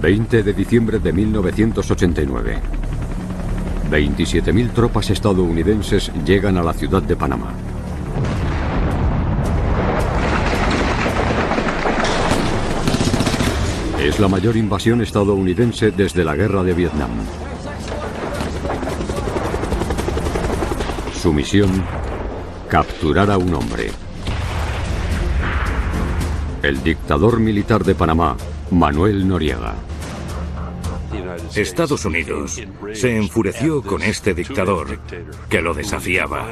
20 de diciembre de 1989. 27.000 tropas estadounidenses llegan a la ciudad de Panamá. Es la mayor invasión estadounidense desde la Guerra de Vietnam. Su misión: capturar a un hombre. El dictador militar de Panamá, Manuel Noriega. Estados Unidos se enfureció con este dictador que lo desafiaba.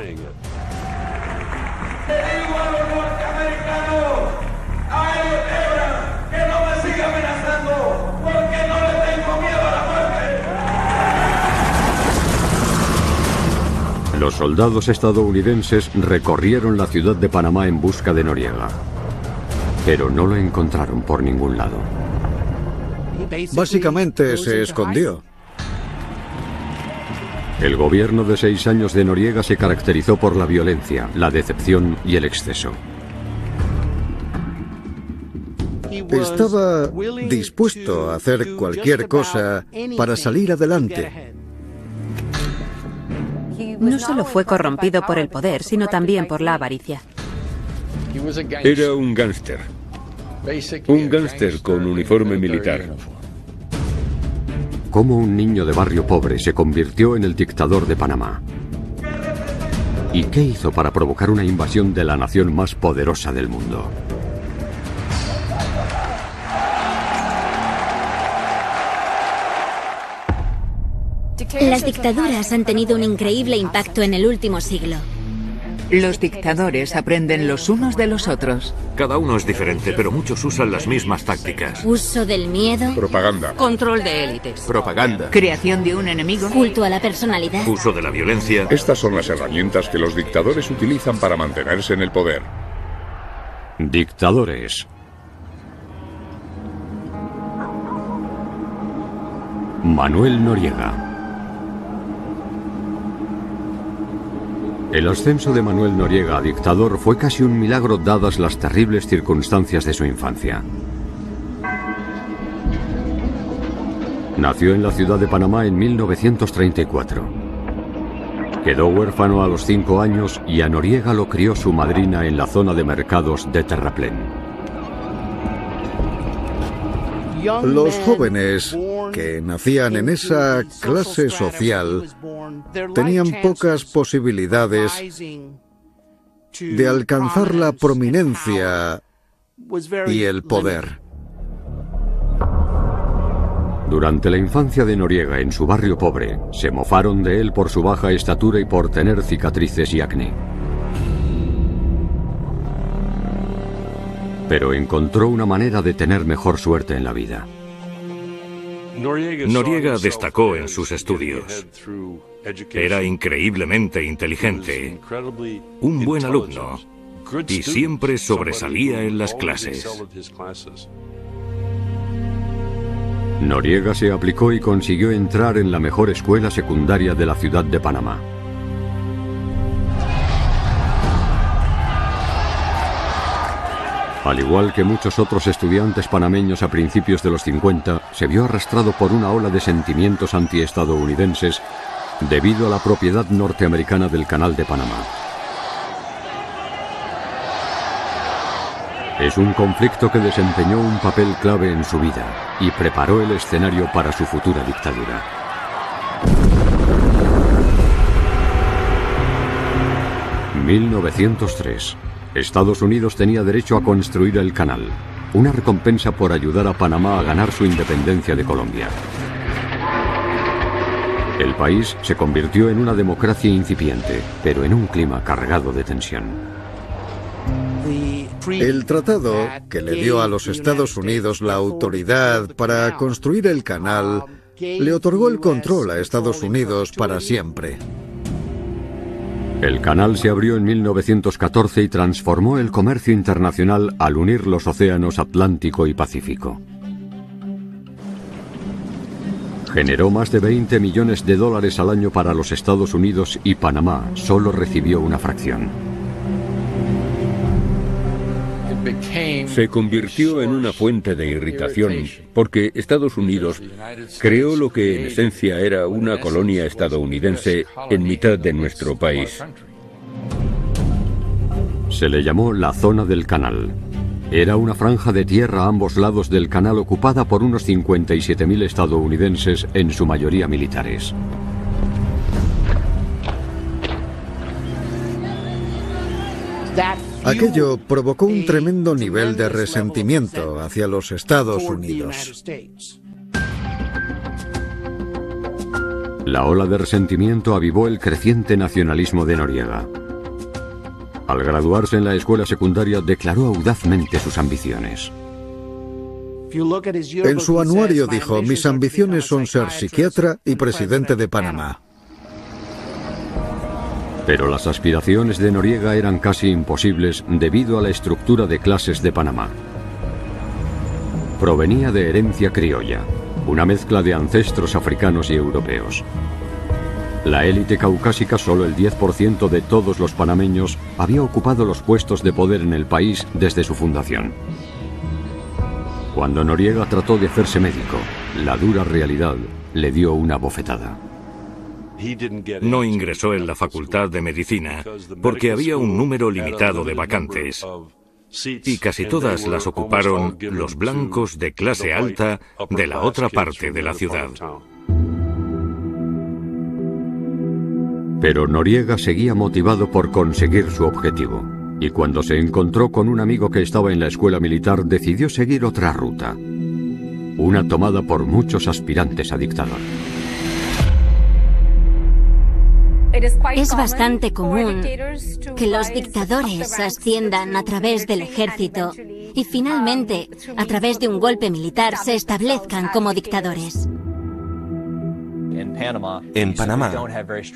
Los soldados estadounidenses recorrieron la ciudad de Panamá en busca de Noriega, pero no lo encontraron por ningún lado. Básicamente se escondió. El gobierno de 6 años de Noriega se caracterizó por la violencia, la decepción y el exceso. Estaba dispuesto a hacer cualquier cosa para salir adelante. No solo fue corrompido por el poder, sino también por la avaricia. Era un gángster. Un gángster con uniforme militar. ¿Cómo un niño de barrio pobre se convirtió en el dictador de Panamá? ¿Y qué hizo para provocar una invasión de la nación más poderosa del mundo? Las dictaduras han tenido un increíble impacto en el último siglo. Los dictadores aprenden los unos de los otros. Cada uno es diferente, pero muchos usan las mismas tácticas. Uso del miedo. Propaganda. Control de élites. Propaganda. Creación de un enemigo. Culto a la personalidad. Uso de la violencia. Estas son las herramientas que los dictadores utilizan para mantenerse en el poder. Dictadores. Manuel Noriega. El ascenso de Manuel Noriega a dictador fue casi un milagro dadas las terribles circunstancias de su infancia. Nació en la ciudad de Panamá en 1934. Quedó huérfano a los 5 años y a Noriega lo crió su madrina en la zona de mercados de Terraplén. Los jóvenes que nacían en esa clase social tenían pocas posibilidades de alcanzar la prominencia y el poder. Durante la infancia de Noriega en su barrio pobre, se mofaron de él por su baja estatura y por tener cicatrices y acné. Pero encontró una manera de tener mejor suerte en la vida. Noriega destacó en sus estudios. Era increíblemente inteligente, un buen alumno, y siempre sobresalía en las clases. Noriega se aplicó y consiguió entrar en la mejor escuela secundaria de la ciudad de Panamá. Al igual que muchos otros estudiantes panameños a principios de los 50, se vio arrastrado por una ola de sentimientos antiestadounidenses debido a la propiedad norteamericana del Canal de Panamá. Es un conflicto que desempeñó un papel clave en su vida y preparó el escenario para su futura dictadura. ...1903... Estados Unidos tenía derecho a construir el canal, una recompensa por ayudar a Panamá a ganar su independencia de Colombia. El país se convirtió en una democracia incipiente, pero en un clima cargado de tensión. El tratado que le dio a los Estados Unidos la autoridad para construir el canal le otorgó el control a Estados Unidos para siempre. El canal se abrió en 1914 y transformó el comercio internacional al unir los océanos Atlántico y Pacífico. Generó más de $20 millones al año para los Estados Unidos y Panamá solo recibió una fracción. Se convirtió en una fuente de irritación porque Estados Unidos creó lo que en esencia era una colonia estadounidense en mitad de nuestro país. Se le llamó la Zona del Canal. Era una franja de tierra a ambos lados del canal ocupada por unos 57.000 estadounidenses, en su mayoría militares. Aquello provocó un tremendo nivel de resentimiento hacia los Estados Unidos. La ola de resentimiento avivó el creciente nacionalismo de Noriega. Al graduarse en la escuela secundaria, declaró audazmente sus ambiciones. En su anuario dijo: mis ambiciones son ser psiquiatra y presidente de Panamá. Pero las aspiraciones de Noriega eran casi imposibles debido a la estructura de clases de Panamá. Provenía de herencia criolla, una mezcla de ancestros africanos y europeos. La élite caucásica, solo el 10% de todos los panameños, había ocupado los puestos de poder en el país desde su fundación. Cuando Noriega trató de hacerse médico, la dura realidad le dio una bofetada. No ingresó en la Facultad de Medicina porque había un número limitado de vacantes y casi todas las ocuparon los blancos de clase alta de la otra parte de la ciudad. Pero Noriega seguía motivado por conseguir su objetivo, y cuando se encontró con un amigo que estaba en la escuela militar, decidió seguir otra ruta, una tomada por muchos aspirantes a dictador. Es bastante común que los dictadores asciendan a través del ejército y finalmente, a través de un golpe militar, se establezcan como dictadores. En Panamá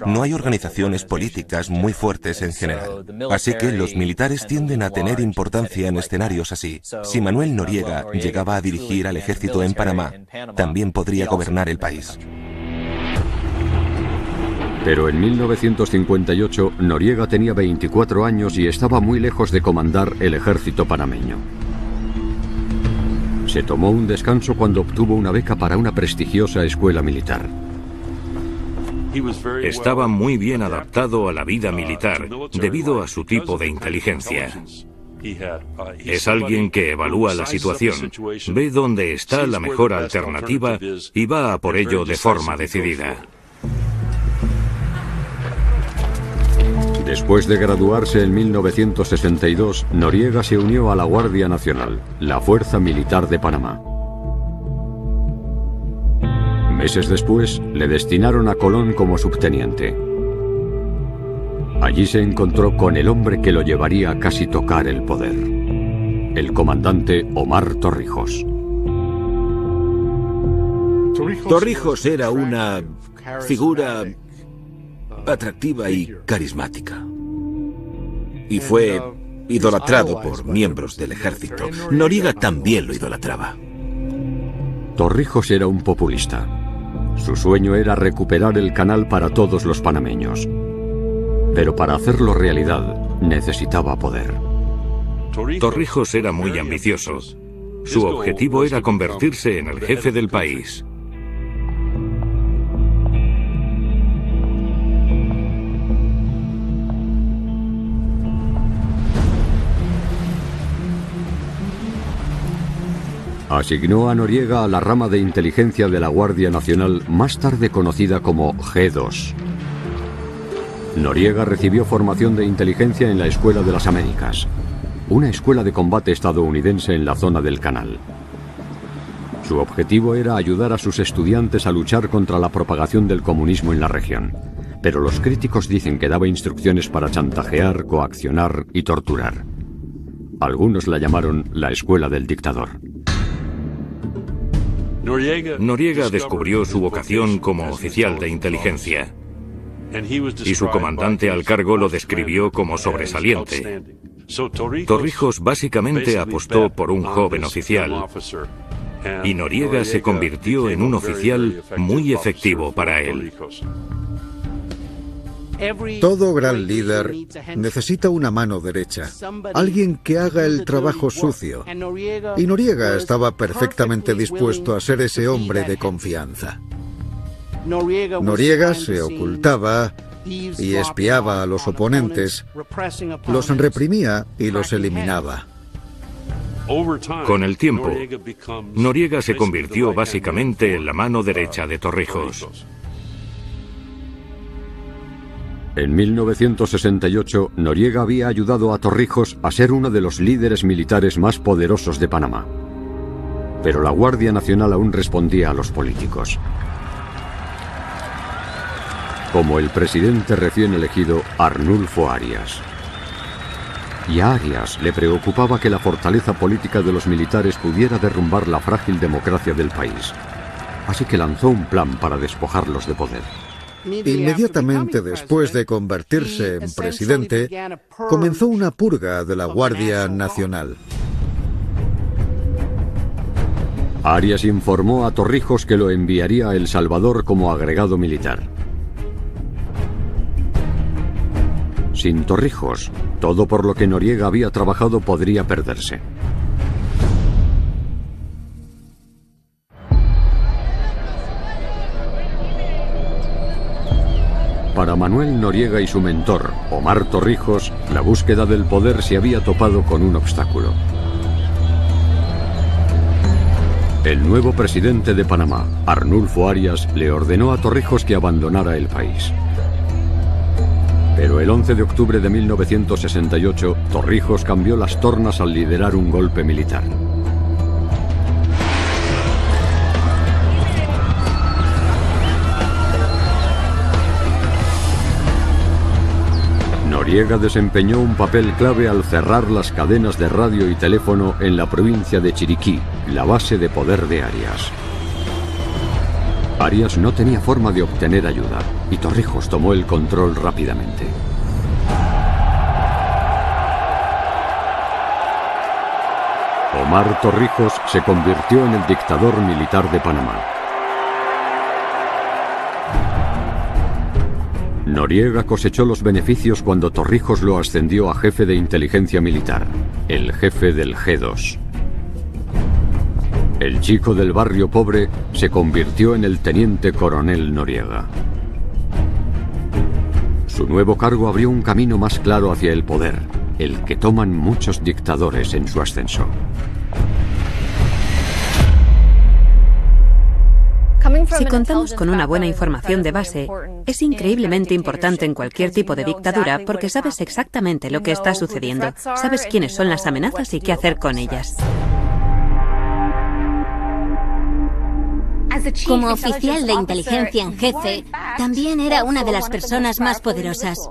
no hay organizaciones políticas muy fuertes en general, así que los militares tienden a tener importancia en escenarios así. Si Manuel Noriega llegaba a dirigir al ejército en Panamá, también podría gobernar el país. Pero en 1958, Noriega tenía 24 años y estaba muy lejos de comandar el ejército panameño. Se tomó un descanso cuando obtuvo una beca para una prestigiosa escuela militar. Estaba muy bien adaptado a la vida militar debido a su tipo de inteligencia. Es alguien que evalúa la situación, ve dónde está la mejor alternativa y va a por ello de forma decidida. Después de graduarse en 1962, Noriega se unió a la Guardia Nacional, la Fuerza Militar de Panamá. Meses después, le destinaron a Colón como subteniente. Allí se encontró con el hombre que lo llevaría a casi tocar el poder, el comandante Omar Torrijos. Torrijos era una figura atractiva y carismática. Y fue idolatrado por miembros del ejército. Noriega también lo idolatraba. Torrijos era un populista. Su sueño era recuperar el canal para todos los panameños. Pero para hacerlo realidad, necesitaba poder. Torrijos era muy ambicioso. Su objetivo era convertirse en el jefe del país. Asignó a Noriega a la rama de inteligencia de la Guardia Nacional, más tarde conocida como G2. Noriega recibió formación de inteligencia en la Escuela de las Américas, una escuela de combate estadounidense en la zona del canal. Su objetivo era ayudar a sus estudiantes a luchar contra la propagación del comunismo en la región, pero los críticos dicen que daba instrucciones para chantajear, coaccionar y torturar. Algunos la llamaron la escuela del dictador. Noriega descubrió su vocación como oficial de inteligencia y su comandante al cargo lo describió como sobresaliente. Torrijos básicamente apostó por un joven oficial y Noriega se convirtió en un oficial muy efectivo para él. Todo gran líder necesita una mano derecha, alguien que haga el trabajo sucio. Y Noriega estaba perfectamente dispuesto a ser ese hombre de confianza. Noriega se ocultaba y espiaba a los oponentes, los reprimía y los eliminaba. Con el tiempo, Noriega se convirtió básicamente en la mano derecha de Torrijos. En 1968, Noriega había ayudado a Torrijos a ser uno de los líderes militares más poderosos de Panamá. Pero la Guardia Nacional aún respondía a los políticos. Como el presidente recién elegido Arnulfo Arias. Y a Arias le preocupaba que la fortaleza política de los militares pudiera derrumbar la frágil democracia del país. Así que lanzó un plan para despojarlos de poder. Inmediatamente después de convertirse en presidente, comenzó una purga de la Guardia Nacional. Arias informó a Torrijos que lo enviaría a El Salvador como agregado militar. Sin Torrijos, todo por lo que Noriega había trabajado podría perderse. Para Manuel Noriega y su mentor, Omar Torrijos, la búsqueda del poder se había topado con un obstáculo. El nuevo presidente de Panamá, Arnulfo Arias, le ordenó a Torrijos que abandonara el país. Pero el 11 de octubre de 1968, Torrijos cambió las tornas al liderar un golpe militar. Noriega desempeñó un papel clave al cerrar las cadenas de radio y teléfono en la provincia de Chiriquí, la base de poder de Arias. Arias no tenía forma de obtener ayuda, y Torrijos tomó el control rápidamente. Omar Torrijos se convirtió en el dictador militar de Panamá. Noriega cosechó los beneficios cuando Torrijos lo ascendió a jefe de inteligencia militar, el jefe del G2. El chico del barrio pobre se convirtió en el teniente coronel Noriega. Su nuevo cargo abrió un camino más claro hacia el poder, el que toman muchos dictadores en su ascenso. Si contamos con una buena información de base, es increíblemente importante en cualquier tipo de dictadura porque sabes exactamente lo que está sucediendo, sabes quiénes son las amenazas y qué hacer con ellas. Como oficial de inteligencia en jefe, también era una de las personas más poderosas.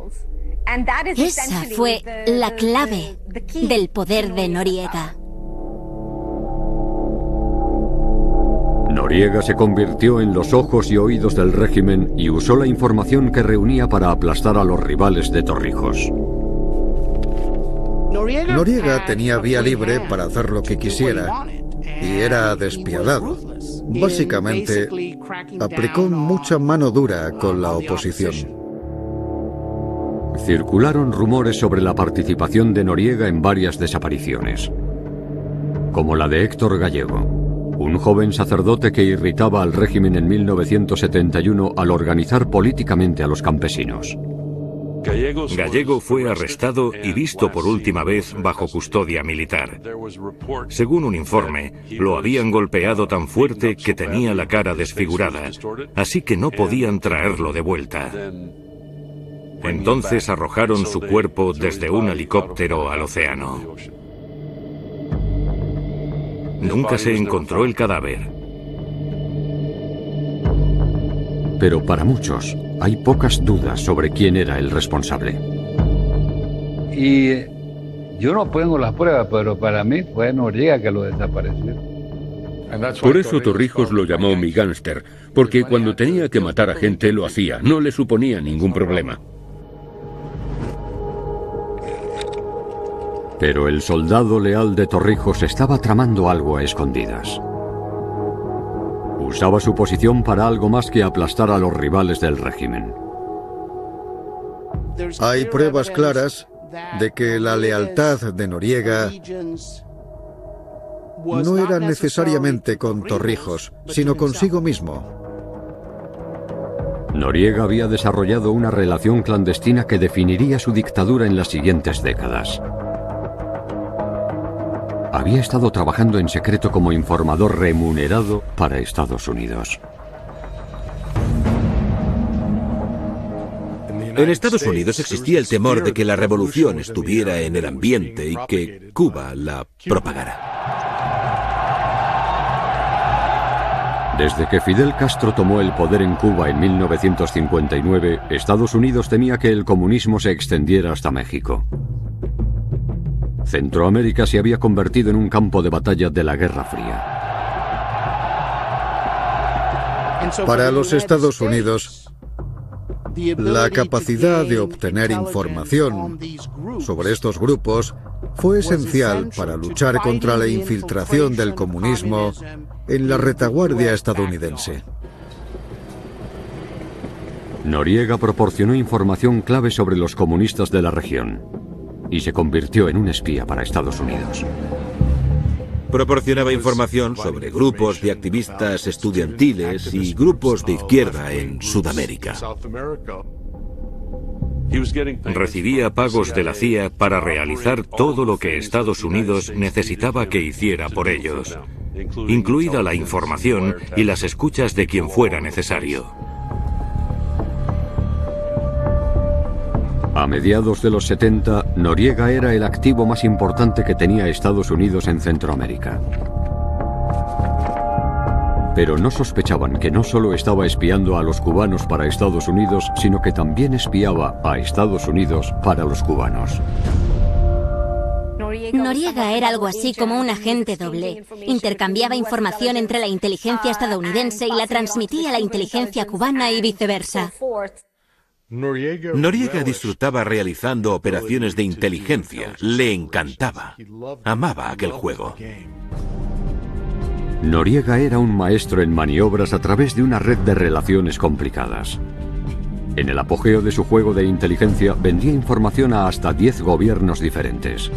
Esa fue la clave del poder de Noriega. Noriega se convirtió en los ojos y oídos del régimen y usó la información que reunía para aplastar a los rivales de Torrijos. Noriega tenía vía libre para hacer lo que quisiera y era despiadado. Básicamente, aplicó mucha mano dura con la oposición. Circularon rumores sobre la participación de Noriega en varias desapariciones, como la de Héctor Gallego, un joven sacerdote que irritaba al régimen en 1971 al organizar políticamente a los campesinos. Gallego fue arrestado y visto por última vez bajo custodia militar. Según un informe, lo habían golpeado tan fuerte que tenía la cara desfigurada, así que no podían traerlo de vuelta. Entonces arrojaron su cuerpo desde un helicóptero al océano. Nunca se encontró el cadáver. Pero para muchos, hay pocas dudas sobre quién era el responsable. Y yo no pongo las pruebas, pero para mí fue Noriega que lo desapareció. Por eso Torrijos lo llamó mi gánster, porque cuando tenía que matar a gente lo hacía, no le suponía ningún problema. Pero el soldado leal de Torrijos estaba tramando algo a escondidas. Usaba su posición para algo más que aplastar a los rivales del régimen. Hay pruebas claras de que la lealtad de Noriega no era necesariamente con Torrijos, sino consigo mismo. Noriega había desarrollado una relación clandestina que definiría su dictadura en las siguientes décadas. Había estado trabajando en secreto como informador remunerado para Estados Unidos. En Estados Unidos existía el temor de que la revolución estuviera en el ambiente y que Cuba la propagara. Desde que Fidel Castro tomó el poder en Cuba en 1959, Estados Unidos temía que el comunismo se extendiera hasta México. Centroamérica se había convertido en un campo de batalla de la Guerra Fría. Para los Estados Unidos, la capacidad de obtener información sobre estos grupos fue esencial para luchar contra la infiltración del comunismo en la retaguardia estadounidense. Noriega proporcionó información clave sobre los comunistas de la región y se convirtió en un espía para Estados Unidos. Proporcionaba información sobre grupos de activistas estudiantiles y grupos de izquierda en Sudamérica. Recibía pagos de la CIA para realizar todo lo que Estados Unidos necesitaba que hiciera por ellos, incluida la información y las escuchas de quien fuera necesario. A mediados de los 70, Noriega era el activo más importante que tenía Estados Unidos en Centroamérica. Pero no sospechaban que no solo estaba espiando a los cubanos para Estados Unidos, sino que también espiaba a Estados Unidos para los cubanos. Noriega era algo así como un agente doble. Intercambiaba información entre la inteligencia estadounidense y la transmitía a la inteligencia cubana y viceversa. Noriega disfrutaba realizando operaciones de inteligencia. Le encantaba. Amaba aquel juego. Noriega era un maestro en maniobras a través de una red de relaciones complicadas. En el apogeo de su juego de inteligencia, vendía información a hasta 10 gobiernos diferentes.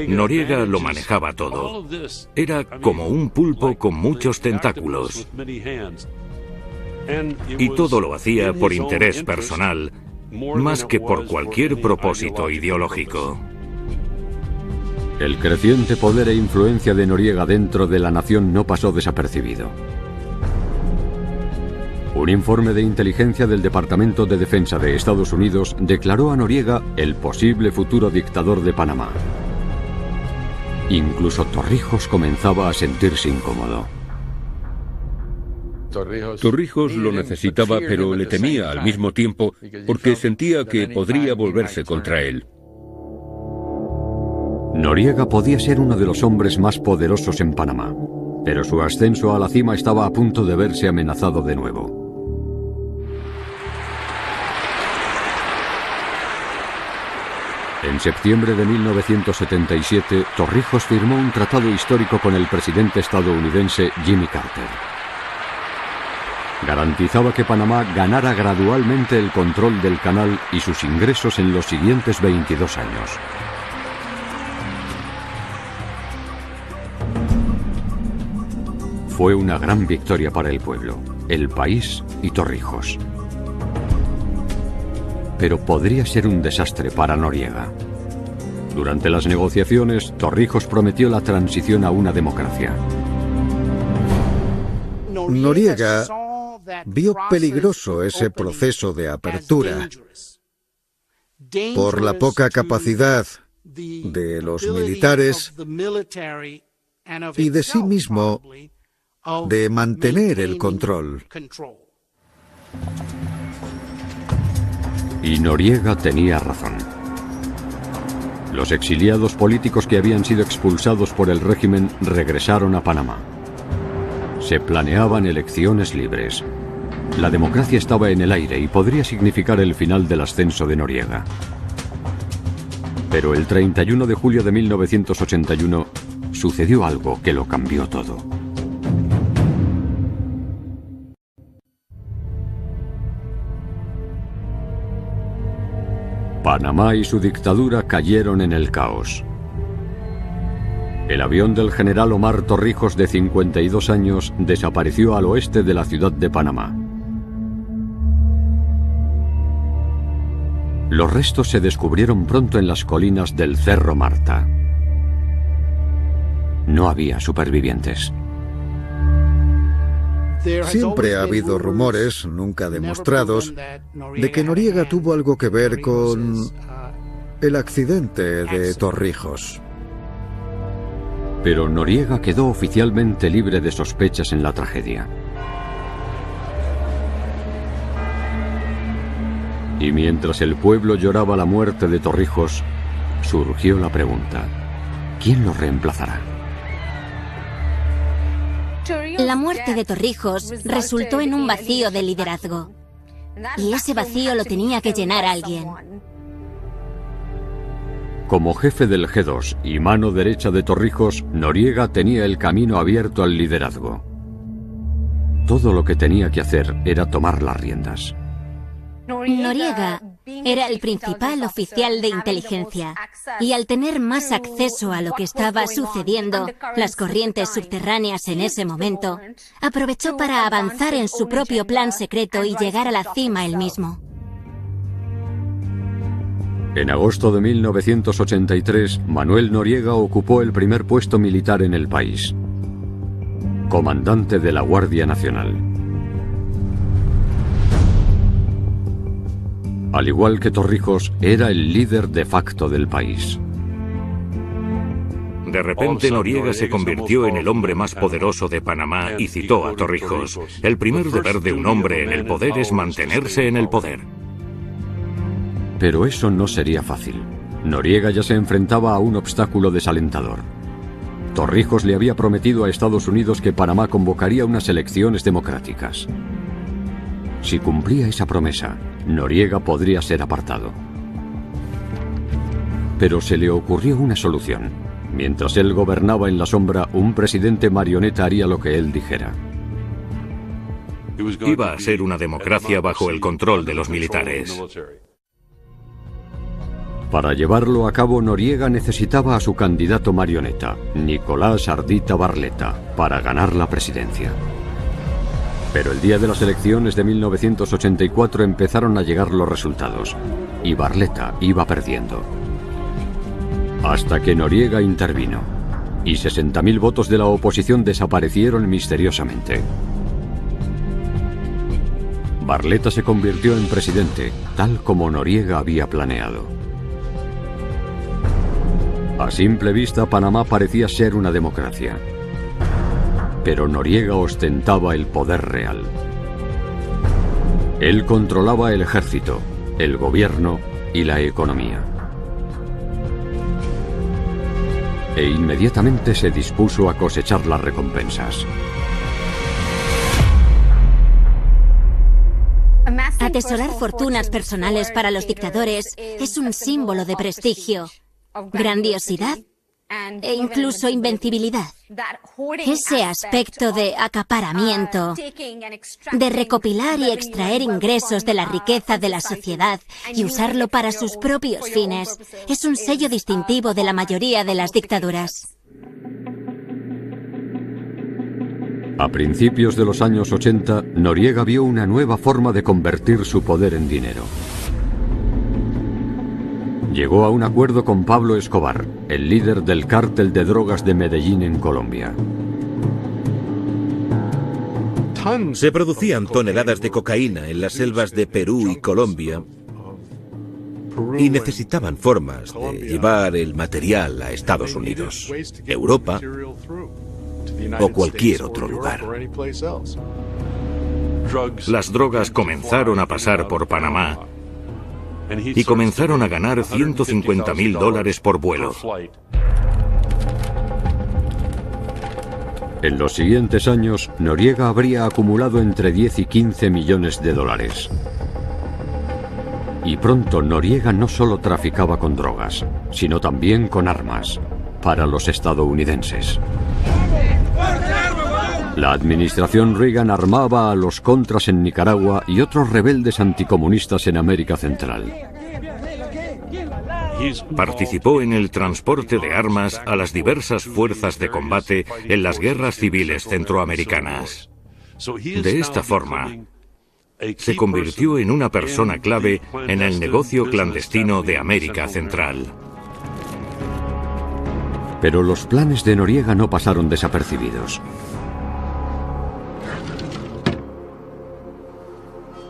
Noriega lo manejaba todo. Era como un pulpo con muchos tentáculos. Y todo lo hacía por interés personal, más que por cualquier propósito ideológico. El creciente poder e influencia de Noriega dentro de la nación no pasó desapercibido. Un informe de inteligencia del Departamento de Defensa de Estados Unidos declaró a Noriega el posible futuro dictador de Panamá. Incluso Torrijos comenzaba a sentirse incómodo. Torrijos lo necesitaba, pero le temía al mismo tiempo porque sentía que podría volverse contra él. Noriega podía ser uno de los hombres más poderosos en Panamá, pero su ascenso a la cima estaba a punto de verse amenazado de nuevo. En septiembre de 1977, Torrijos firmó un tratado histórico con el presidente estadounidense Jimmy Carter. Garantizaba que Panamá ganara gradualmente el control del canal y sus ingresos en los siguientes 22 años. Fue una gran victoria para el pueblo, el país y Torrijos. Pero podría ser un desastre para Noriega. Durante las negociaciones, Torrijos prometió la transición a una democracia. Noriega vio peligroso ese proceso de apertura por la poca capacidad de los militares y de sí mismo de mantener el control. Y Noriega tenía razón. Los exiliados políticos que habían sido expulsados por el régimen regresaron a Panamá. Se planeaban elecciones libres. La democracia estaba en el aire y podría significar el final del ascenso de Noriega. Pero el 31 de julio de 1981 sucedió algo que lo cambió todo. Panamá y su dictadura cayeron en el caos. El avión del general Omar Torrijos, de 52 años, desapareció al oeste de la ciudad de Panamá. Los restos se descubrieron pronto en las colinas del Cerro Marta. No había supervivientes. Siempre ha habido rumores, nunca demostrados, de que Noriega tuvo algo que ver con el accidente de Torrijos. Pero Noriega quedó oficialmente libre de sospechas en la tragedia. Y mientras el pueblo lloraba la muerte de Torrijos, surgió la pregunta: ¿quién lo reemplazará? La muerte de Torrijos resultó en un vacío de liderazgo. Y ese vacío lo tenía que llenar alguien. Como jefe del G2 y mano derecha de Torrijos, Noriega tenía el camino abierto al liderazgo. Todo lo que tenía que hacer era tomar las riendas. Noriega era el principal oficial de inteligencia y al tener más acceso a lo que estaba sucediendo, las corrientes subterráneas en ese momento, aprovechó para avanzar en su propio plan secreto y llegar a la cima él mismo. En agosto de 1983, Manuel Noriega ocupó el primer puesto militar en el país: comandante de la Guardia Nacional. Al igual que Torrijos, era el líder de facto del país. De repente, Noriega se convirtió en el hombre más poderoso de Panamá y citó a Torrijos: el primer deber de un hombre en el poder es mantenerse en el poder. Pero eso no sería fácil. Noriega ya se enfrentaba a un obstáculo desalentador. Torrijos le había prometido a Estados Unidos que Panamá convocaría unas elecciones democráticas. Si cumplía esa promesa, Noriega podría ser apartado. Pero se le ocurrió una solución. Mientras él gobernaba en la sombra, un presidente marioneta haría lo que él dijera. Iba a ser una democracia bajo el control de los militares. Para llevarlo a cabo, Noriega necesitaba a su candidato marioneta, Nicolás Ardita Barletta, para ganar la presidencia. Pero el día de las elecciones de 1984 empezaron a llegar los resultados, y Barletta iba perdiendo. Hasta que Noriega intervino, y 60.000 votos de la oposición desaparecieron misteriosamente. Barletta se convirtió en presidente, tal como Noriega había planeado. A simple vista, Panamá parecía ser una democracia. Pero Noriega ostentaba el poder real. Él controlaba el ejército, el gobierno y la economía. E inmediatamente se dispuso a cosechar las recompensas. Atesorar fortunas personales para los dictadores es un símbolo de prestigio, grandiosidad e incluso invencibilidad. Ese aspecto de acaparamiento, de recopilar y extraer ingresos de la riqueza de la sociedad y usarlo para sus propios fines, es un sello distintivo de la mayoría de las dictaduras. A principios de los años 80, Noriega vio una nueva forma de convertir su poder en dinero. Llegó a un acuerdo con Pablo Escobar, el líder del cártel de drogas de Medellín en Colombia. Se producían toneladas de cocaína en las selvas de Perú y Colombia y necesitaban formas de llevar el material a Estados Unidos, Europa o cualquier otro lugar. Las drogas comenzaron a pasar por Panamá y comenzaron a ganar $150.000 por vuelo. En los siguientes años, Noriega habría acumulado entre 10 y 15 millones de dólares. Y pronto Noriega no solo traficaba con drogas, sino también con armas, para los estadounidenses. La administración Reagan armaba a los contras en Nicaragua y otros rebeldes anticomunistas en América Central. Participó en el transporte de armas a las diversas fuerzas de combate en las guerras civiles centroamericanas. De esta forma, se convirtió en una persona clave en el negocio clandestino de América Central. Pero los planes de Noriega no pasaron desapercibidos.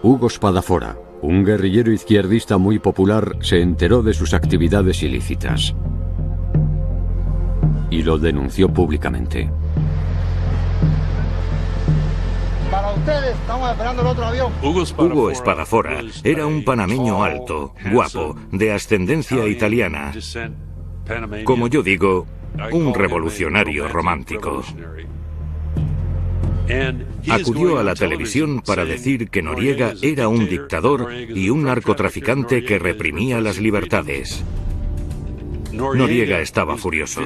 Hugo Spadafora, un guerrillero izquierdista muy popular, se enteró de sus actividades ilícitas y lo denunció públicamente. Para ustedes, estamos esperando el otro avión. Hugo Spadafora era un panameño alto, guapo, de ascendencia italiana. Como yo digo, un revolucionario romántico. Acudió a la televisión para decir que Noriega era un dictador y un narcotraficante que reprimía las libertades. Noriega estaba furioso.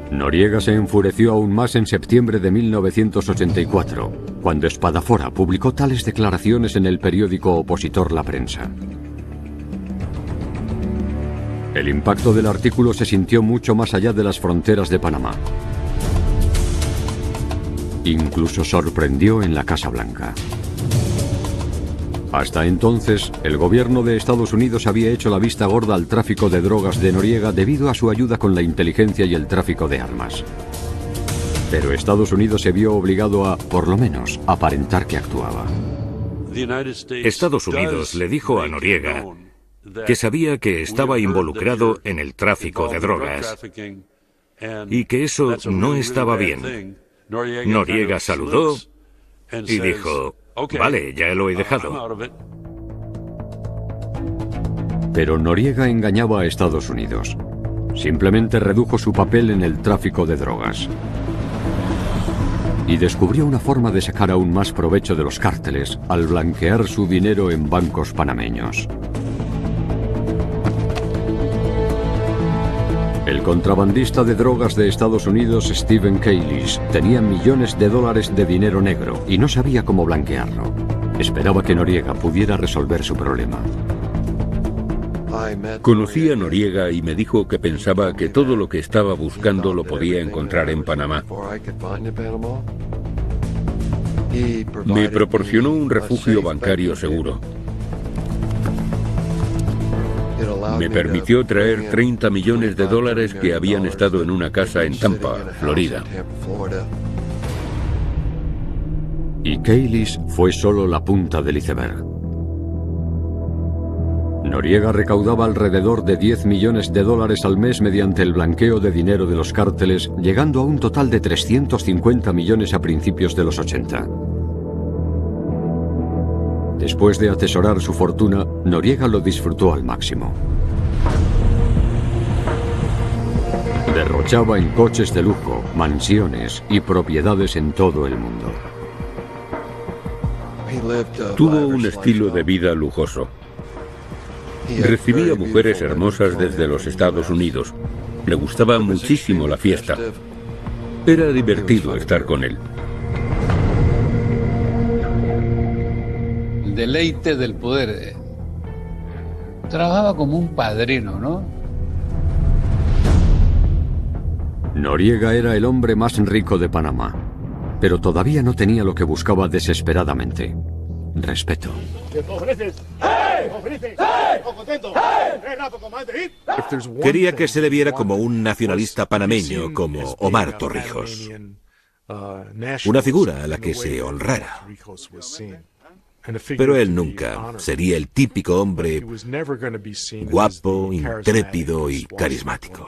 Noriega se enfureció aún más en septiembre de 1984, cuando Spadafora publicó tales declaraciones en el periódico opositor La Prensa. El impacto del artículo se sintió mucho más allá de las fronteras de Panamá. Incluso sorprendió en la Casa Blanca. Hasta entonces, el gobierno de Estados Unidos había hecho la vista gorda al tráfico de drogas de Noriega debido a su ayuda con la inteligencia y el tráfico de armas. Pero Estados Unidos se vio obligado a, por lo menos, aparentar que actuaba. Estados Unidos le dijo a Noriega que sabía que estaba involucrado en el tráfico de drogas y que eso no estaba bien. Noriega saludó y dijo: vale, ya lo he dejado. Pero Noriega engañaba a Estados Unidos. Simplemente redujo su papel en el tráfico de drogas. Y descubrió una forma de sacar aún más provecho de los cárteles al blanquear su dinero en bancos panameños. El contrabandista de drogas de Estados Unidos, Stephen Kaylis, tenía millones de dólares de dinero negro y no sabía cómo blanquearlo. Esperaba que Noriega pudiera resolver su problema. Conocí a Noriega y me dijo que pensaba que todo lo que estaba buscando lo podía encontrar en Panamá. Me proporcionó un refugio bancario seguro. Me permitió traer 30 millones de dólares que habían estado en una casa en Tampa, Florida. Y Kaylis fue solo la punta del iceberg. Noriega recaudaba alrededor de 10 millones de dólares al mes mediante el blanqueo de dinero de los cárteles, llegando a un total de 350 millones a principios de los 80. Después de atesorar su fortuna, Noriega lo disfrutó al máximo. Derrochaba en coches de lujo, mansiones y propiedades en todo el mundo. Tuvo un estilo de vida lujoso. Recibía mujeres hermosas desde los Estados Unidos. Le gustaba muchísimo la fiesta. Era divertido estar con él. El deleite del poder. Trabajaba como un padrino, ¿no? Noriega era el hombre más rico de Panamá, pero todavía no tenía lo que buscaba desesperadamente: respeto. Quería que se le viera como un nacionalista panameño, como Omar Torrijos. Una figura a la que se honrara. Pero él nunca sería el típico hombre guapo, intrépido y carismático.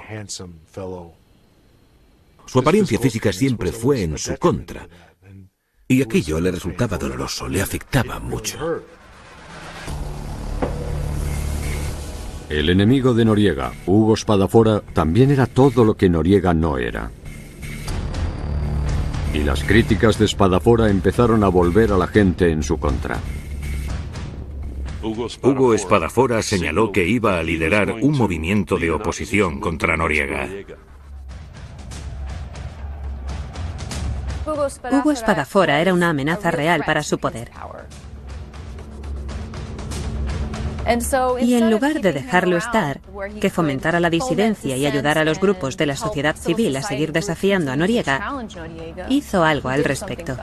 Su apariencia física siempre fue en su contra, y aquello le resultaba doloroso, le afectaba mucho. El enemigo de Noriega, Hugo Spadafora, también era todo lo que Noriega no era. Y las críticas de Spadafora empezaron a volver a la gente en su contra. Hugo Spadafora señaló que iba a liderar un movimiento de oposición contra Noriega. Hugo Spadafora era una amenaza real para su poder. Y en lugar de dejarlo estar, que fomentara la disidencia y ayudara a los grupos de la sociedad civil a seguir desafiando a Noriega, hizo algo al respecto.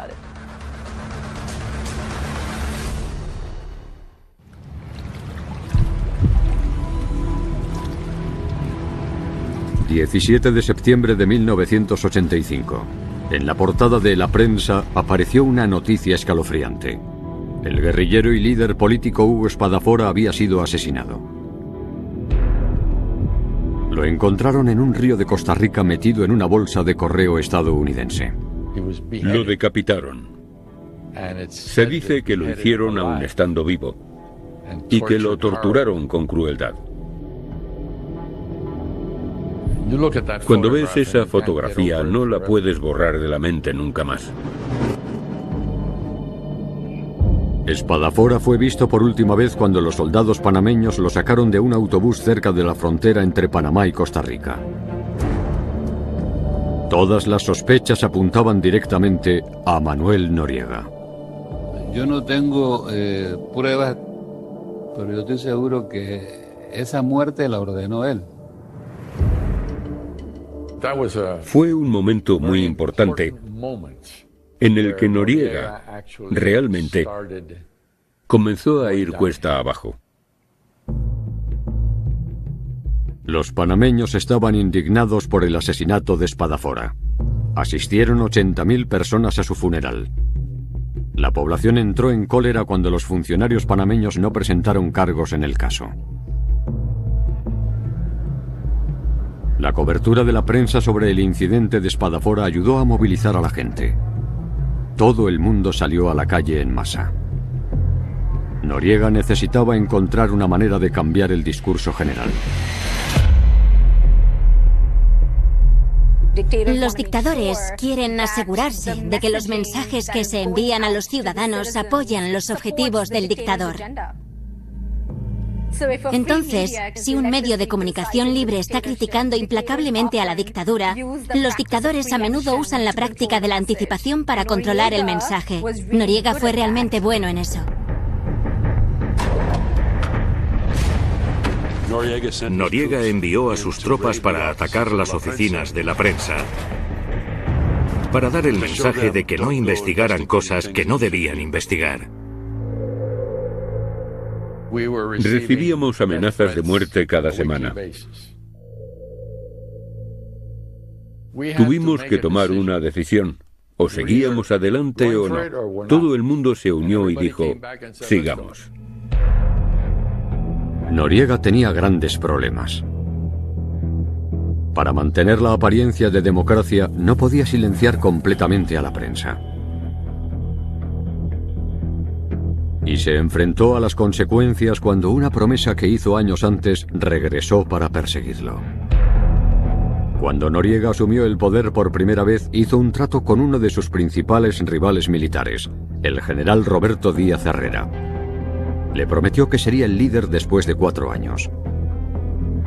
17 de septiembre de 1985. En la portada de La Prensa apareció una noticia escalofriante. El guerrillero y líder político Hugo Espadafora había sido asesinado. Lo encontraron en un río de Costa Rica metido en una bolsa de correo estadounidense. Lo decapitaron. Se dice que lo hicieron aún estando vivo y que lo torturaron con crueldad. Cuando ves esa fotografía, no la puedes borrar de la mente nunca más. Espadafora fue visto por última vez cuando los soldados panameños lo sacaron de un autobús cerca de la frontera entre Panamá y Costa Rica. Todas las sospechas apuntaban directamente a Manuel Noriega. Yo no tengo pruebas, pero yo estoy seguro que esa muerte la ordenó él. Fue un momento muy importante en el que Noriega realmente comenzó a ir cuesta abajo. Los panameños estaban indignados por el asesinato de Espadafora. Asistieron 80.000 personas a su funeral. La población entró en cólera cuando los funcionarios panameños no presentaron cargos en el caso. La cobertura de la prensa sobre el incidente de Espadafora ayudó a movilizar a la gente. Todo el mundo salió a la calle en masa. Noriega necesitaba encontrar una manera de cambiar el discurso general. Los dictadores quieren asegurarse de que los mensajes que se envían a los ciudadanos apoyan los objetivos del dictador. Entonces, si un medio de comunicación libre está criticando implacablemente a la dictadura, los dictadores a menudo usan la práctica de la anticipación para controlar el mensaje. Noriega fue realmente bueno en eso. Noriega envió a sus tropas para atacar las oficinas de la prensa, para dar el mensaje de que no investigaran cosas que no debían investigar. Recibíamos amenazas de muerte cada semana. Tuvimos que tomar una decisión. O seguíamos adelante o no. Todo el mundo se unió y dijo, sigamos. Noriega tenía grandes problemas. Para mantener la apariencia de democracia, no podía silenciar completamente a la prensa. Y se enfrentó a las consecuencias cuando una promesa que hizo años antes regresó para perseguirlo. Cuando Noriega asumió el poder por primera vez, hizo un trato con uno de sus principales rivales militares, el general Roberto Díaz Herrera. Le prometió que sería el líder después de 4 años.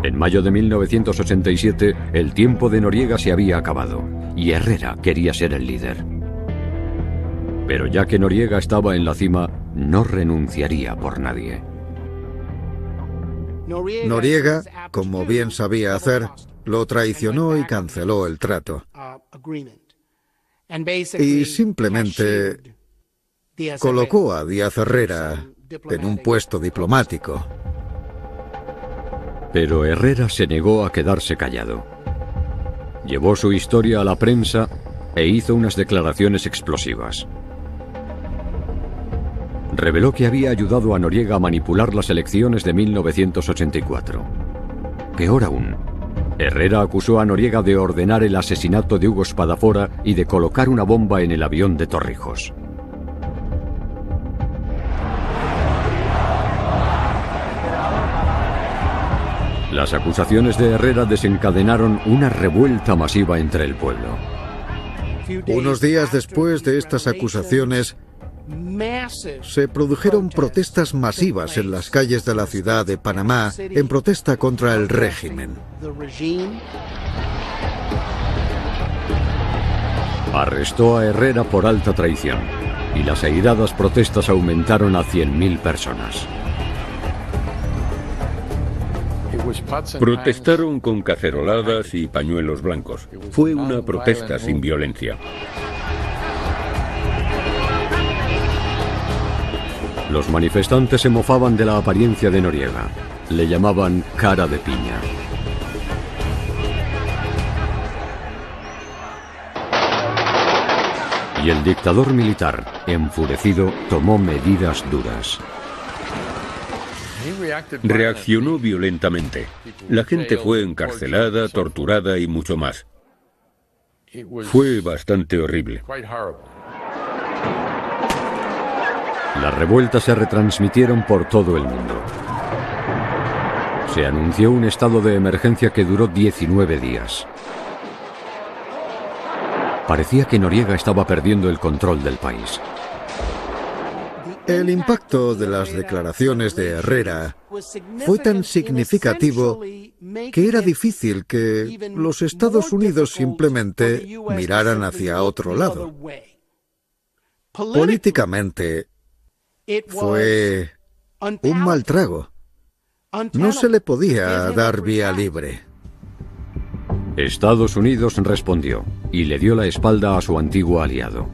En mayo de 1987, el tiempo de Noriega se había acabado, y Herrera quería ser el líder. Pero ya que Noriega estaba en la cima, no renunciaría por nadie. Noriega, como bien sabía hacer, lo traicionó y canceló el trato. Y simplemente colocó a Díaz Herrera en un puesto diplomático. Pero Herrera se negó a quedarse callado. Llevó su historia a la prensa e hizo unas declaraciones explosivas. Reveló que había ayudado a Noriega a manipular las elecciones de 1984. Peor aún, Herrera acusó a Noriega de ordenar el asesinato de Hugo Espadafora y de colocar una bomba en el avión de Torrijos. Las acusaciones de Herrera desencadenaron una revuelta masiva entre el pueblo. Unos días después de estas acusaciones, se produjeron protestas masivas en las calles de la ciudad de Panamá en protesta contra el régimen. Arrestó a Herrera por alta traición y las airadas protestas aumentaron a 100.000 personas. Protestaron con caceroladas y pañuelos blancos. Fue una protesta sin violencia. Los manifestantes se mofaban de la apariencia de Noriega. Le llamaban cara de piña. Y el dictador militar, enfurecido, tomó medidas duras. Reaccionó violentamente. La gente fue encarcelada, torturada y mucho más. Fue bastante horrible. Las revueltas se retransmitieron por todo el mundo. Se anunció un estado de emergencia que duró 19 días. Parecía que Noriega estaba perdiendo el control del país. El impacto de las declaraciones de Herrera fue tan significativo que era difícil que los Estados Unidos simplemente miraran hacia otro lado. Políticamente, fue un mal trago. No se le podía dar vía libre. Estados Unidos respondió y le dio la espalda a su antiguo aliado.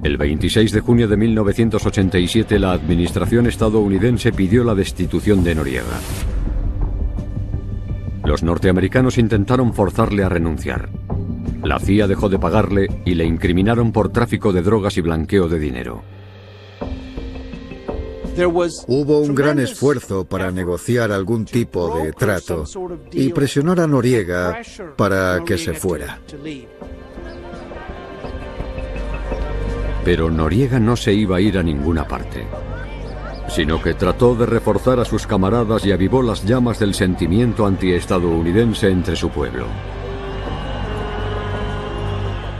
El 26 de junio de 1987, la administración estadounidense pidió la destitución de Noriega. Los norteamericanos intentaron forzarle a renunciar. La CIA dejó de pagarle y le incriminaron por tráfico de drogas y blanqueo de dinero. Hubo un gran esfuerzo para negociar algún tipo de trato y presionar a Noriega para que se fuera. Pero Noriega no se iba a ir a ninguna parte, sino que trató de reforzar a sus camaradas y avivó las llamas del sentimiento antiestadounidense entre su pueblo.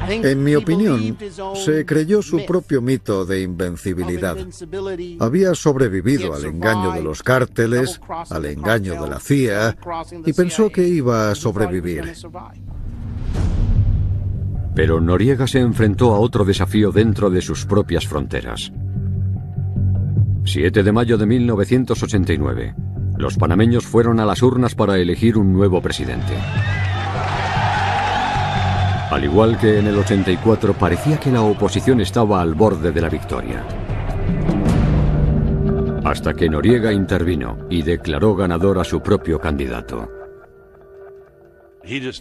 En mi opinión, se creyó su propio mito de invencibilidad. Había sobrevivido al engaño de los cárteles, al engaño de la CIA, y pensó que iba a sobrevivir. Pero Noriega se enfrentó a otro desafío dentro de sus propias fronteras. 7 de mayo de 1989. Los panameños fueron a las urnas para elegir un nuevo presidente. Al igual que en el 84, parecía que la oposición estaba al borde de la victoria. Hasta que Noriega intervino y declaró ganador a su propio candidato.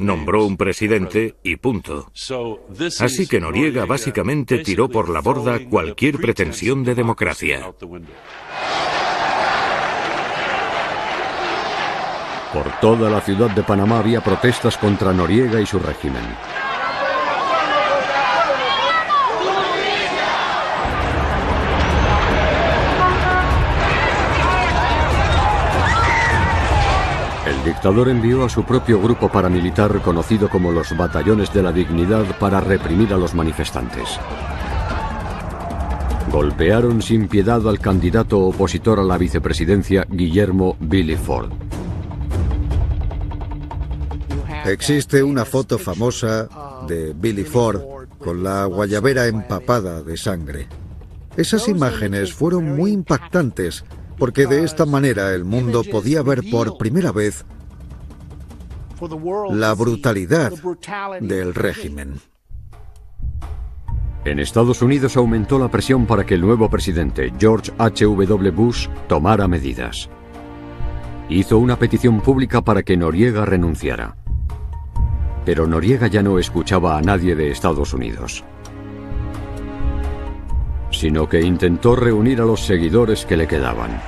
Nombró un presidente y punto. Así que Noriega básicamente tiró por la borda cualquier pretensión de democracia. Por toda la ciudad de Panamá había protestas contra Noriega y su régimen. El dictador envió a su propio grupo paramilitar, conocido como los Batallones de la Dignidad, para reprimir a los manifestantes. Golpearon sin piedad al candidato opositor a la vicepresidencia, Guillermo Billy Ford. Existe una foto famosa de Billy Ford con la guayabera empapada de sangre. Esas imágenes fueron muy impactantes, porque de esta manera el mundo podía ver por primera vez la brutalidad del régimen. En Estados Unidos aumentó la presión para que el nuevo presidente, George H.W. Bush, tomara medidas. Hizo una petición pública para que Noriega renunciara. Pero Noriega ya no escuchaba a nadie de Estados Unidos, sino que intentó reunir a los seguidores que le quedaban. Le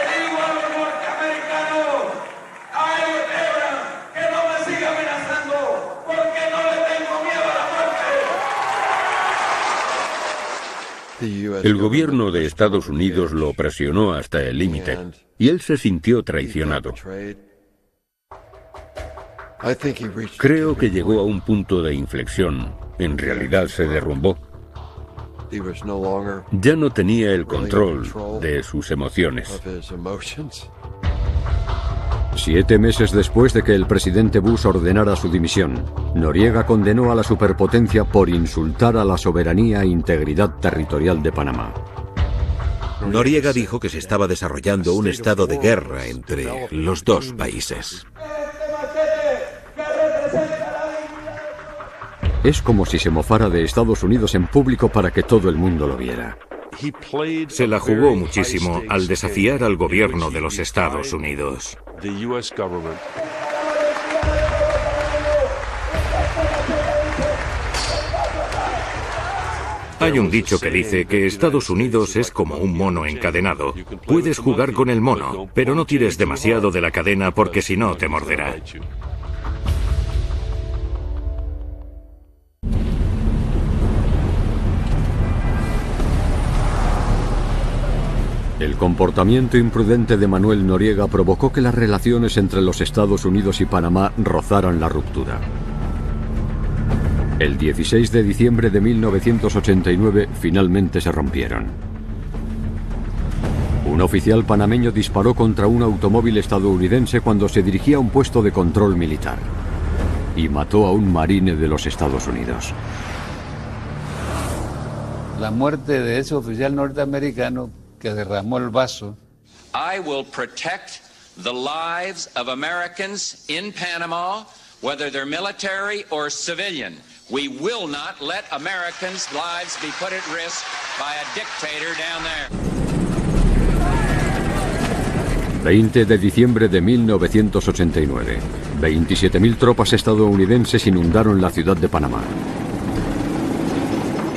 digo a los norteamericanos, a Herrera, que no me siga amenazando, porque no le tengo miedo a la muerte. El gobierno de Estados Unidos lo presionó hasta el límite, y él se sintió traicionado. Creo que llegó a un punto de inflexión. En realidad se derrumbó. Ya no tenía el control de sus emociones. 7 meses después de que el presidente Bush ordenara su dimisión, Noriega condenó a la superpotencia por insultar a la soberanía e integridad territorial de Panamá. Noriega dijo que se estaba desarrollando un estado de guerra entre los dos países. Es como si se mofara de Estados Unidos en público para que todo el mundo lo viera. Se la jugó muchísimo al desafiar al gobierno de los Estados Unidos. Hay un dicho que dice que Estados Unidos es como un mono encadenado. Puedes jugar con el mono, pero no tires demasiado de la cadena porque si no te morderá. El comportamiento imprudente de Manuel Noriega provocó que las relaciones entre los Estados Unidos y Panamá rozaran la ruptura. El 16 de diciembre de 1989 finalmente se rompieron. Un oficial panameño disparó contra un automóvil estadounidense cuando se dirigía a un puesto de control militar y mató a un marine de los Estados Unidos. La muerte de ese oficial norteamericano que derramó el vaso. I will protect the lives of Americans in Panama, whether they're military or civilian. We will not let Americans' lives be put at risk by a dictator down there. 20 de diciembre de 1989. 27.000 tropas estadounidenses inundaron la ciudad de Panamá.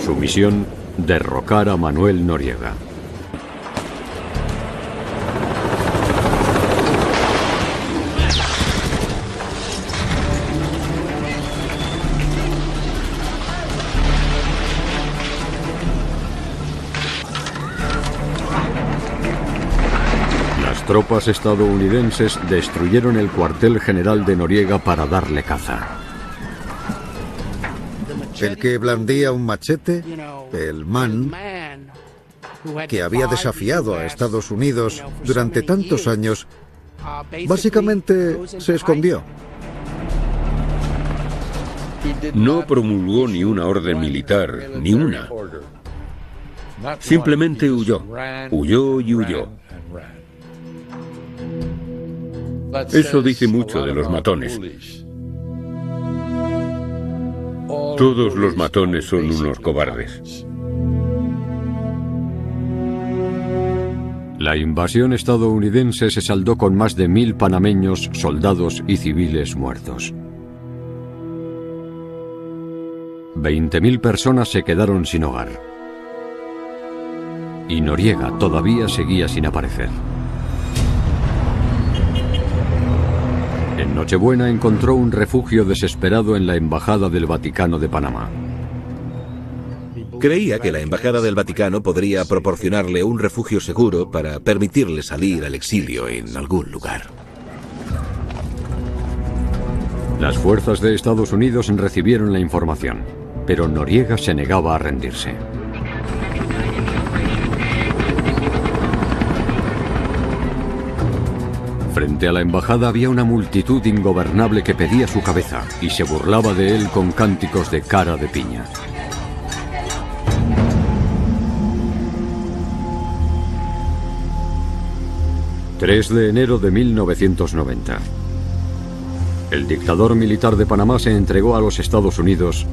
Su misión, derrocar a Manuel Noriega. Las tropas estadounidenses destruyeron el cuartel general de Noriega para darle caza. El que blandía un machete, el man, que había desafiado a Estados Unidos durante tantos años, básicamente se escondió. No promulgó ni una orden militar, ni una. Simplemente huyó. Huyó y huyó. Eso dice mucho de los matones. Todos los matones son unos cobardes. La invasión estadounidense se saldó con más de 1.000 panameños, soldados y civiles muertos. 20.000 personas se quedaron sin hogar. Y Noriega todavía seguía sin aparecer. En Nochebuena encontró un refugio desesperado en la Embajada del Vaticano de Panamá. Creía que la Embajada del Vaticano podría proporcionarle un refugio seguro para permitirle salir al exilio en algún lugar. Las fuerzas de Estados Unidos recibieron la información, pero Noriega se negaba a rendirse. Frente a la embajada había una multitud ingobernable que pedía su cabeza y se burlaba de él con cánticos de cara de piña. ...3 de enero de 1990... El dictador militar de Panamá se entregó a los Estados Unidos,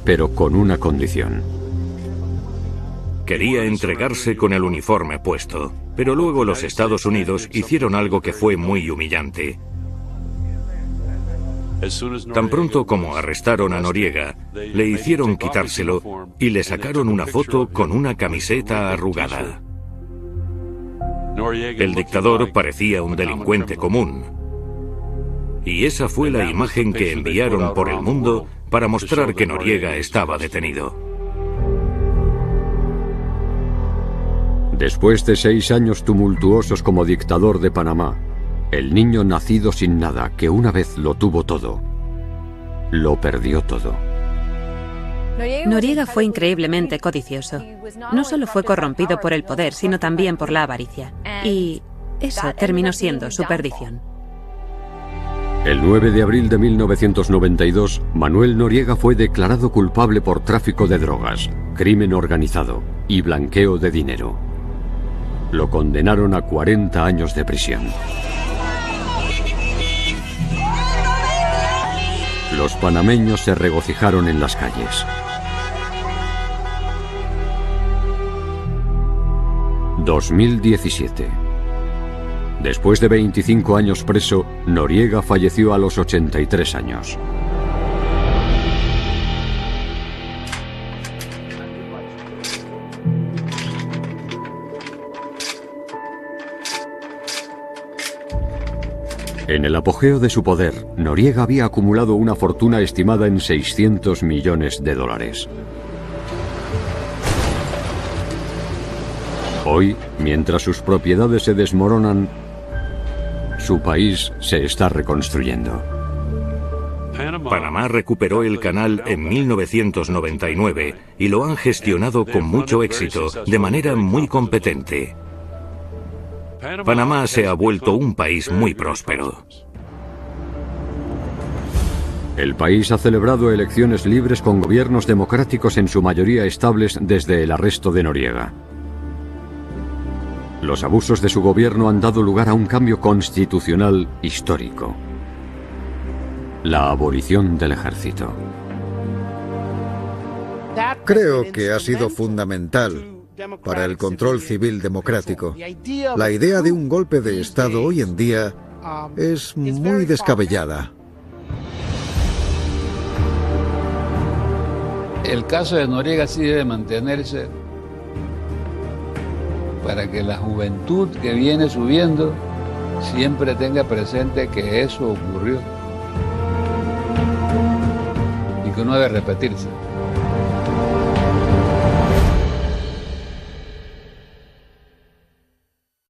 pero con una condición. Quería entregarse con el uniforme puesto, pero luego los Estados Unidos hicieron algo que fue muy humillante. Tan pronto como arrestaron a Noriega, le hicieron quitárselo y le sacaron una foto con una camiseta arrugada. El dictador parecía un delincuente común. Y esa fue la imagen que enviaron por el mundo para mostrar que Noriega estaba detenido. Después de 6 años tumultuosos como dictador de Panamá, el niño nacido sin nada, que una vez lo tuvo todo, lo perdió todo. Noriega fue increíblemente codicioso. No solo fue corrompido por el poder, sino también por la avaricia. Y eso terminó siendo su perdición. El 9 de abril de 1992, Manuel Noriega fue declarado culpable por tráfico de drogas, crimen organizado y blanqueo de dinero. lo condenaron a 40 años de prisión. Los panameños se regocijaron en las calles. 2017. Después de 25 años preso, Noriega falleció a los 83 años. En el apogeo de su poder, Noriega había acumulado una fortuna estimada en 600 millones de dólares. Hoy, mientras sus propiedades se desmoronan, su país se está reconstruyendo. Panamá recuperó el canal en 1999 y lo han gestionado con mucho éxito, de manera muy competente. Panamá se ha vuelto un país muy próspero. El país ha celebrado elecciones libres con gobiernos democráticos en su mayoría estables desde el arresto de Noriega. Los abusos de su gobierno han dado lugar a un cambio constitucional histórico: la abolición del ejército. Creo que ha sido fundamental para el control civil democrático. La idea de un golpe de Estado hoy en día es muy descabellada. El caso de Noriega sí debe mantenerse para que la juventud que viene subiendo siempre tenga presente que eso ocurrió y que no debe repetirse.